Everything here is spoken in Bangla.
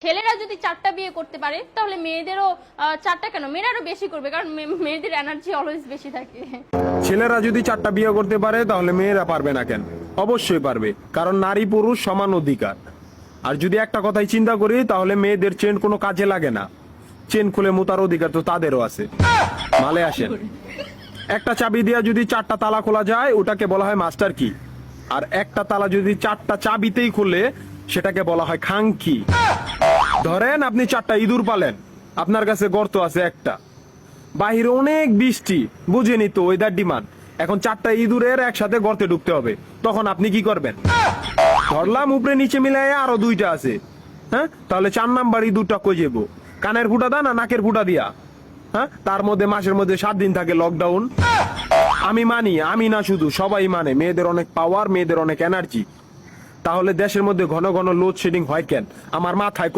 ছেলেরা যদি 4টা বিয়ে করতে পারে তাহলে মেয়েদেরও 4টা কেন, মেয়েরাও বেশি করবে, কারণ মেয়েদের এনার্জি অলওয়েজ বেশি থাকে। ছেলেরা যদি 4টা বিয়ে করতে পারে তাহলে মেয়েরা পারবে না কেন? অবশ্যই পারবে, কারণ নারী পুরুষ সমান অধিকার। আর যদি একটা কথাই চিন্তা করি তাহলে মেয়েদের চেন কোনো কাজে লাগে না, চেন খুলে মুতার অধিকার তো তাদেরও আছে। মালে আসেন, একটা চাবি দিয়া যদি 4টা তালা খোলা যায় ওটাকে বলা হয় মাস্টার কি, আর একটা তালা যদি 4টা চাবিতেই খুলে সেটাকে বলা হয় খাঙ্কি। ধরেন আপনি 4টা ইঁদুর পালেন, আপনার কাছে গর্ত আছে একটা, বাহিরে অনেক বৃষ্টি, বুঝেনি তো ওয়েদার ডিমান্ড, এখন 4টা ইঁদুরের একসাথে গর্তে ঢুকতে হবে, তখন আপনি কি করবেন? ধরলাম উপরে নিচে মিলাই আরো 2টা আছে, হ্যাঁ, তাহলে 4 নাম্বার ইঁদুরটা কই যাবো? কানের ফুটা দা না নাকের ফুটা দিয়া? হ্যাঁ, তার মধ্যে মাসের মধ্যে 7 দিন থাকে লকডাউন। আমি মানি, আমি না শুধু সবাই মানে মেয়েদের অনেক পাওয়ার, মেয়েদের অনেক এনার্জি। তাহলে দেশের মধ্যে ঘন ঘন লোডশেডিং হয় কেন? আমার মাথায়